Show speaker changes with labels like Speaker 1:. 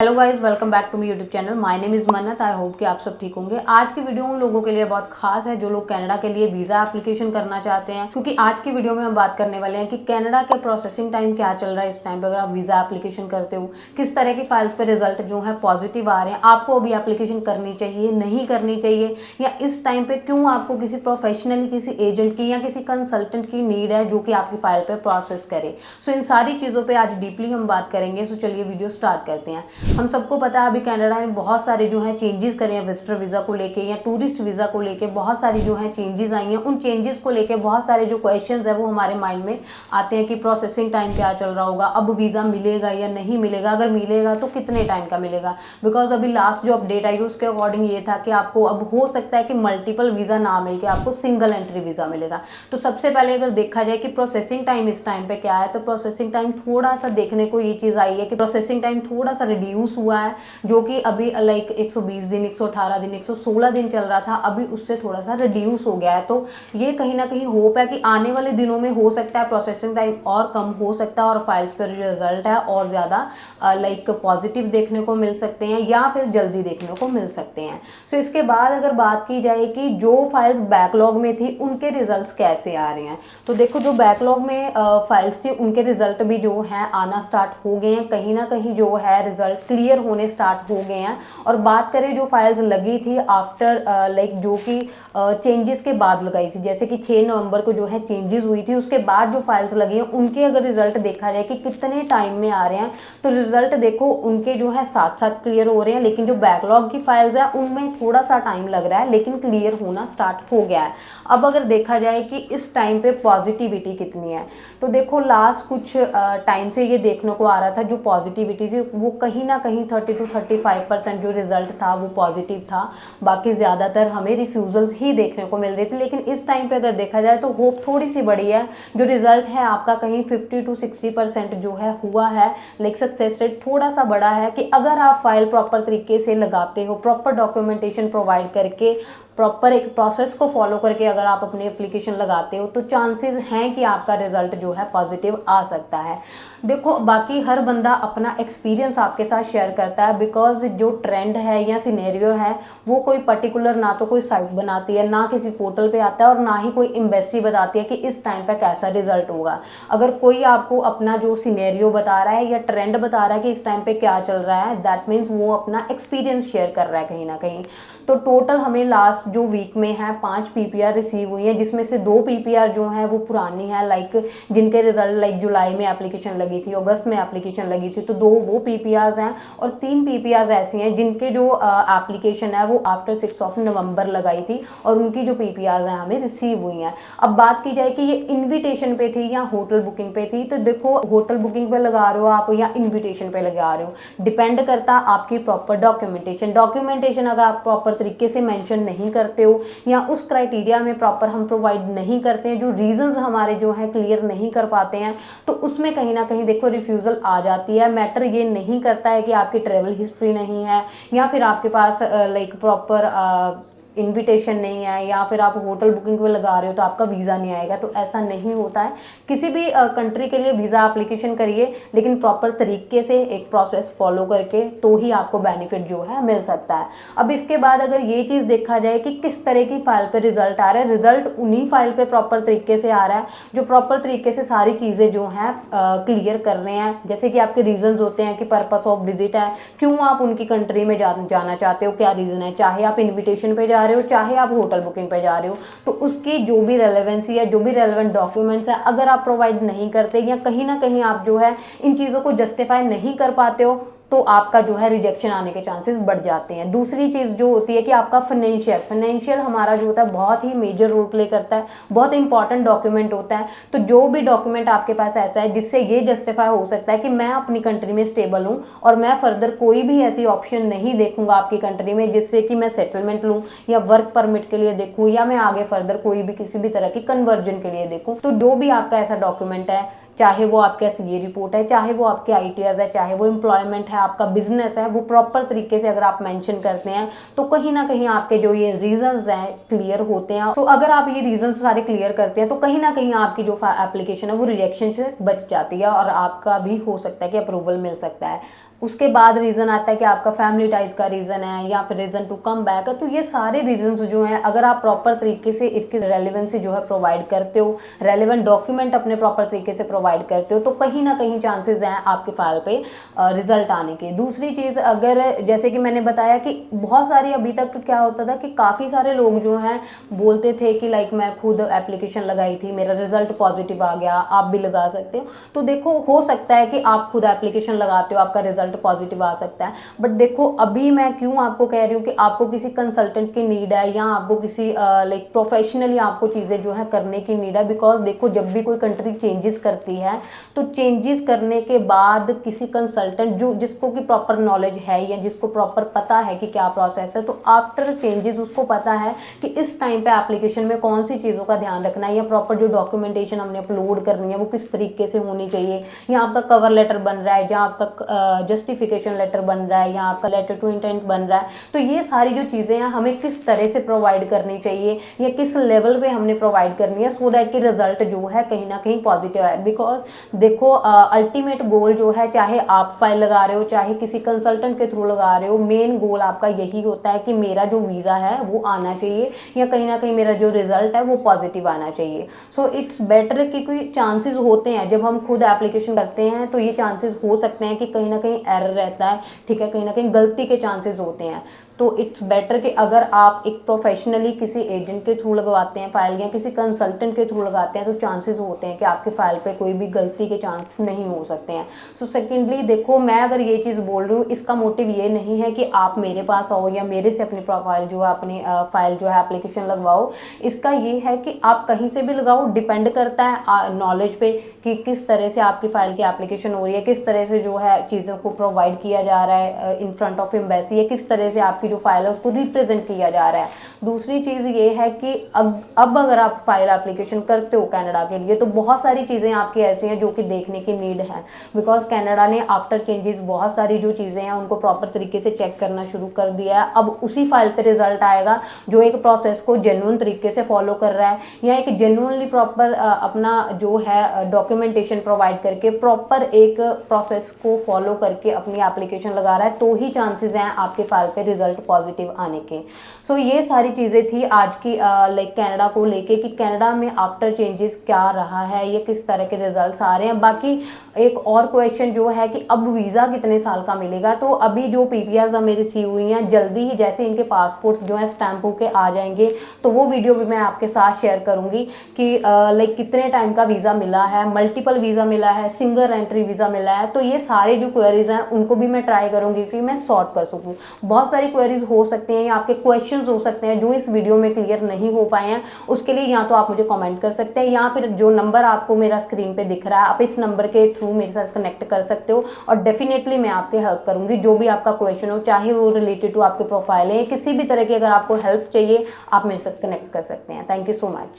Speaker 1: Hello guys, welcome back to my YouTube channel. My name is Mannat. I hope कि आप सब ठीक होंगे। आज की वीडियो उन लोगों के लिए बहुत खास है जो लोग कनाडा के लिए वीज़ा एप्लीकेशन करना चाहते हैं, क्योंकि आज की वीडियो में हम बात करने वाले हैं कि कनाडा के प्रोसेसिंग टाइम क्या चल रहा है इस टाइम पे। अगर आप वीज़ा एप्लीकेशन करते हो, किस तरह की फाइल्स पे रिजल्ट जो है पॉजिटिव आ रहे हैं, आपको अभी एप्लीकेशन करनी चाहिए नहीं करनी चाहिए, या इस टाइम पे क्यों आपको किसी प्रोफेशनली किसी एजेंट की या किसी कंसल्टेंट की नीड है जो कि आपकी फाइल पे प्रोसेस करे। सो इन सारी चीज़ों पर आज डीपली हम बात करेंगे। सो चलिए वीडियो स्टार्ट करते हैं। हम सबको पता है अभी कनाडा ने बहुत सारे जो है चेंजेस करे हैं विजिटर वीज़ा को लेके या टूरिस्ट वीज़ा को लेके। बहुत सारी जो है चेंजेस आई हैं। उन चेंजेस को लेके बहुत सारे जो क्वेश्चंस है वो हमारे माइंड में आते हैं कि प्रोसेसिंग टाइम क्या चल रहा होगा, अब वीज़ा मिलेगा या नहीं मिलेगा, अगर मिलेगा तो कितने टाइम का मिलेगा। बिकॉज अभी लास्ट जो अपडेट आई उसके अकॉर्डिंग ये था कि आपको अब हो सकता है कि मल्टीपल वीज़ा ना मिल के आपको सिंगल एंट्री वीज़ा मिलेगा। तो सबसे पहले अगर देखा जाए कि प्रोसेसिंग टाइम इस टाइम पे क्या है, तो प्रोसेसिंग टाइम थोड़ा सा देखने को ये चीज़ आई है कि प्रोसेसिंग टाइम थोड़ा सा रिड्यूस हुआ है, जो कि अभी लाइक 120 दिन, 118 दिन, 116 दिन चल रहा था, अभी उससे थोड़ा सा रिड्यूस हो गया है। तो ये कहीं ना कहीं होप है कि आने वाले दिनों में हो सकता है प्रोसेसिंग टाइम और कम हो सकता है और फाइल्स पर रिजल्ट है और ज़्यादा लाइक पॉजिटिव देखने को मिल सकते हैं या फिर जल्दी देखने को मिल सकते हैं। सो इसके बाद अगर बात की जाए कि जो फाइल्स बैकलॉग में थी उनके रिजल्ट्स कैसे आ रहे हैं, तो देखो जो बैकलॉग में फाइल्स थी उनके रिजल्ट भी जो है आना स्टार्ट हो गए हैं। कहीं ना कहीं जो है रिजल्ट क्लियर होने स्टार्ट हो गए हैं। और बात करें जो फाइल्स लगी थी आफ्टर लाइक जो कि चेंजेस के बाद लगाई थी, जैसे कि 6 नवंबर को जो है चेंजेस हुई थी, उसके बाद जो फाइल्स लगी हैं उनके अगर रिजल्ट देखा जाए कि कितने टाइम में आ रहे हैं, तो रिजल्ट देखो उनके जो है साथ साथ क्लियर हो रहे हैं। लेकिन जो बैकलॉग की फाइल्स है उनमें थोड़ा सा टाइम लग रहा है, लेकिन क्लियर होना स्टार्ट हो गया है। अब अगर देखा जाए कि इस टाइम पे पॉजिटिविटी कितनी है, तो देखो लास्ट कुछ टाइम से ये देखने को आ रहा था जो पॉजिटिविटी थी वो कहीं ना कहीं 30 to 35% जो रिजल्ट था वो पॉजिटिव था। बाकी ज़्यादातर हमें रिफ्यूजल्स ही देखने को मिल रही थी। लेकिन इस टाइम पे अगर देखा जाए तो होप थोड़ी सी बड़ी है। जो रिजल्ट है आपका कहीं 50 to 60% जो है हुआ है, लाइक सक्सेस रेट थोड़ा सा बड़ा है कि अगर आप फाइल प्रॉपर तरीके से लगाते हो, प्रॉपर डॉक्यूमेंटेशन प्रोवाइड करके, प्रॉपर एक प्रोसेस को फॉलो करके अगर आप अपनी एप्लीकेशन लगाते हो, तो चांसेस हैं कि आपका रिजल्ट जो है पॉजिटिव आ सकता है। देखो बाकी हर बंदा अपना एक्सपीरियंस आपके साथ शेयर करता है, बिकॉज जो ट्रेंड है या सिनेरियो है वो कोई पर्टिकुलर ना तो कोई साइट बनाती है, ना किसी पोर्टल पे आता है, और ना ही कोई एम्बेसी बताती है कि इस टाइम पे कैसा रिजल्ट होगा। अगर कोई आपको अपना जो सिनेरियो बता रहा है या ट्रेंड बता रहा है कि इस टाइम पे क्या चल रहा है, दैट मीन्स वो अपना एक्सपीरियंस शेयर कर रहा है कहीं ना कहीं। तो टोटल हमें लास्ट जो वीक में है 5 पीपीआर रिसीव हुई है, जिसमें से 2 पीपीआर जो है वो पुरानी है, लाइक जिनके रिजल्ट लाइक जुलाई में एप्लीकेशन लगी थी, अगस्त में एप्लीकेशन लगी थी, तो 2 वो पीपीआर्स हैं। और 3 पीपीआर्स ऐसी हैं जिनके जो एप्लीकेशन है वो आफ्टर 6 नवंबर लगाई थी और उनकी जो पीपीआर्स हैं हमें रिसीव हुई हैं। अब बात की जाए कि ये इन्विटेशन पे थी या होटल बुकिंग पे थी, तो देखो होटल बुकिंग पे लगा रहे हो आप या इन्विटेशन पे लगा रहे हो, डिपेंड करता आपकी प्रॉपर डॉक्यूमेंटेशन अगर आप प्रॉपर तरीके से मेंशन नहीं करते हो या उस क्राइटेरिया में प्रॉपर हम प्रोवाइड नहीं करते हैं, जो रीजंस हमारे जो है क्लियर नहीं कर पाते हैं, तो उसमें कहीं ना कहीं देखो रिफ्यूजल आ जाती है। मैटर ये नहीं करता है कि आपकी ट्रेवल हिस्ट्री नहीं है या फिर आपके पास लाइक प्रॉपर इनविटेशन नहीं है या फिर आप होटल बुकिंग पे लगा रहे हो तो आपका वीज़ा नहीं आएगा, तो ऐसा नहीं होता है। किसी भी कंट्री के लिए वीज़ा एप्लीकेशन करिए, लेकिन प्रॉपर तरीके से एक प्रोसेस फॉलो करके, तो ही आपको बेनिफिट जो है मिल सकता है। अब इसके बाद अगर ये चीज़ देखा जाए कि किस तरह की फाइल पे रिजल्ट आ रहा है, रिजल्ट उन्हीं फाइल पे प्रॉपर तरीके से आ रहा है जो प्रॉपर तरीके से सारी चीज़ें जो हैं क्लियर कर रहे हैं। जैसे कि आपके रीजंस होते हैं कि पर्पस ऑफ विजिट है, क्यों आप उनकी कंट्री में जाना चाहते हो, क्या रीज़न है, चाहे आप इन्विटेशन पे जा रहे हो चाहे आप होटल बुकिंग पे जा रहे हो, तो उसकी जो भी रेलेवेंसी है, जो भी रेलेवेंट डॉक्यूमेंट्स है, अगर आप प्रोवाइड नहीं करते या कहीं ना कहीं आप जो है इन चीज़ों को जस्टिफाई नहीं कर पाते हो, तो आपका जो है रिजेक्शन आने के चांसेस बढ़ जाते हैं। दूसरी चीज़ जो होती है कि आपका फाइनेंशियल हमारा जो होता है बहुत ही मेजर रोल प्ले करता है, बहुत इंपॉर्टेंट डॉक्यूमेंट होता है। तो जो भी डॉक्यूमेंट आपके पास ऐसा है जिससे ये जस्टिफाई हो सकता है कि मैं अपनी कंट्री में स्टेबल हूँ और मैं फर्दर कोई भी ऐसी ऑप्शन नहीं देखूंगा आपकी कंट्री में जिससे कि मैं सेटलमेंट लूँ या वर्क परमिट के लिए देखूँ या मैं आगे फर्दर कोई भी किसी भी तरह की कन्वर्जन के लिए देखूँ, तो जो भी आपका ऐसा डॉक्यूमेंट है, चाहे वो आपका सीए रिपोर्ट है, चाहे वो आपके आईटीआर है, चाहे वो एम्प्लॉयमेंट है, आपका बिजनेस है, वो प्रॉपर तरीके से अगर आप मेंशन करते हैं तो कहीं ना कहीं आपके जो ये रीजंस हैं क्लियर होते हैं। तो अगर आप ये रीजंस सारे क्लियर करते हैं तो कहीं ना कहीं आपकी जो एप्लीकेशन है वो रिजेक्शन से बच जाती है और आपका भी हो सकता है कि अप्रूवल मिल सकता है। उसके बाद रीज़न आता है कि आपका फैमिली टाइज का रीज़न है या फिर रीज़न टू कम बैक है। तो ये सारे रीजंस जो हैं, अगर आप प्रॉपर तरीके से इसकी रेलेवेंसी जो है प्रोवाइड करते हो, रेलेवेंट डॉक्यूमेंट अपने प्रॉपर तरीके से प्रोवाइड करते हो, तो कहीं ना कहीं चांसेस हैं आपके फाइल पे रिजल्ट आने के। दूसरी चीज़, अगर जैसे कि मैंने बताया कि बहुत सारी अभी तक क्या होता था कि काफ़ी सारे लोग जो हैं बोलते थे कि लाइक मैं खुद एप्लीकेशन लगाई थी, मेरा रिजल्ट पॉजिटिव आ गया, आप भी लगा सकते हो। तो देखो, हो सकता है कि आप खुद एप्लीकेशन लगाते हो, आपका रिजल्ट पॉजिटिव आ सकता है, बट देखो अभी मैं क्यों आपको कह रही हूँ कि आपको किसी कंसल्टेंट की नीड है या आपको किसी लाइक प्रोफेशनली आपको चीज़ें जो है करने की नीड है। बिकॉज देखो, जब भी कोई कंट्री चेंजेस करती है तो चेंजेस करने के बाद किसी कंसल्टेंट जो जिसको की प्रॉपर नॉलेज है या जिसको प्रॉपर पता है कि क्या प्रोसेस है, तो आफ्टर चेंजेस उसको पता है कि इस टाइम पे एप्लीकेशन में कौन सी चीज़ों का ध्यान रखना है, या प्रॉपर जो डॉक्यूमेंटेशन हमने अपलोड करनी है वो किस तरीके से होनी चाहिए, या आपका कवर लेटर बन रहा है, या आपका जस्टिफिकेशन लेटर बन रहा है, या आपका लेटर टू इंटेंट बन रहा है। तो ये सारी जो चीज़ें हैं हमें किस तरह से प्रोवाइड करनी चाहिए या किस लेवल पे हमने प्रोवाइड करनी है, सो दैट कि रिजल्ट जो है कहीं ना कहीं पॉजिटिव है। बिकॉज देखो, अल्टीमेट गोल जो है, चाहे आप फाइल लगा रहे हो चाहे किसी कंसल्टेंट के थ्रू लगा रहे हो, मेन गोल आपका यही होता है कि मेरा जो वीज़ा है वो आना चाहिए, या कहीं ना कहीं मेरा जो रिजल्ट है वो पॉजिटिव आना चाहिए। सो इट्स बेटर कि कोई चांसेस होते हैं जब हम खुद एप्लीकेशन करते हैं, तो ये चांसेस हो सकते हैं कि कहीं ना कहीं एरर रहता है, ठीक है, कहीं ना कहीं गलती के चांसेस होते हैं। तो इट्स बेटर कि अगर आप एक प्रोफेशनली किसी एजेंट के थ्रू लगवाते हैं फाइल, या किसी कंसल्टेंट के थ्रू लगाते हैं, तो चांसेस होते हैं कि आपके फाइल पे कोई भी गलती के चांस नहीं हो सकते हैं। सो सेकेंडली देखो, मैं अगर ये चीज़ बोल रही हूँ, इसका मोटिव ये नहीं है कि आप मेरे पास आओ या मेरे से अपनी प्रोफाइल जो है, अपनी फाइल जो है एप्लीकेशन लगवाओ। इसका ये है कि आप कहीं से भी लगाओ, डिपेंड करता है नॉलेज पे कि किस तरह से आपकी फाइल की एप्लीकेशन हो रही है, किस तरह से जो है चीज़ों को प्रोवाइड किया जा रहा है इन फ्रंट ऑफ एम्बेसी, या किस तरह से आपकी जो फाइल है उसको रिप्रेजेंट किया जा रहा है। दूसरी चीज़ ये है कि अब अगर आप फाइल एप्लीकेशन करते हो कनाडा के लिए, तो बहुत सारी चीज़ें आपकी ऐसी हैं जो कि देखने की नीड है। बिकॉज कनाडा ने आफ्टर चेंजेस बहुत सारी जो चीज़ें हैं उनको प्रॉपर तरीके से चेक करना शुरू कर दिया है। अब उसी फाइल पे रिजल्ट आएगा जो एक प्रोसेस को जेन्युइन तरीके से फॉलो कर रहा है, या एक जेन्युइनली प्रॉपर अपना जो है डॉक्यूमेंटेशन प्रोवाइड करके प्रॉपर एक प्रोसेस को फॉलो करके अपनी एप्लीकेशन लगा रहा है, तो ही चांसेस हैं आपके फाइल पे रिजल्ट पॉजिटिव आने के। सो ये सारी चीज़ें थी आज की लाइक कनाडा को लेके कि कनाडा में आफ्टर चेंजेस क्या रहा है, ये किस तरह के रिजल्ट्स आ रहे हैं। बाकी एक और क्वेश्चन जो है कि अब वीज़ा कितने साल का मिलेगा, तो अभी जो पीपीआर हमें रिसीव हुई हैं, जल्दी ही जैसे इनके पासपोर्ट्स जो है स्टैंप होके आ जाएंगे, तो वो वीडियो भी मैं आपके साथ शेयर करूंगी कि लाइक कितने टाइम का वीज़ा मिला है, मल्टीपल वीज़ा मिला है, सिंगल एंट्री वीज़ा मिला है। तो ये सारे जो क्वेरीज हैं उनको भी मैं ट्राई करूंगी कि मैं सॉर्ट कर सकूँ। बहुत सारी क्वेरीज हो सकती हैं या आपके क्वेश्चंस हो सकते हैं जो इस वीडियो में क्लियर नहीं हो पाए हैं, उसके लिए या तो आप मुझे कमेंट कर सकते हैं, या फिर जो नंबर आपको मेरा स्क्रीन पे दिख रहा है आप इस नंबर के थ्रू मेरे साथ कनेक्ट कर सकते हो, और डेफिनेटली मैं आपकी हेल्प करूंगी। जो भी आपका क्वेश्चन हो, चाहे वो रिलेटेड टू आपके प्रोफाइल है, किसी भी तरह की अगर आपको हेल्प चाहिए, आप मेरे साथ कनेक्ट कर सकते हैं। Thank you so much.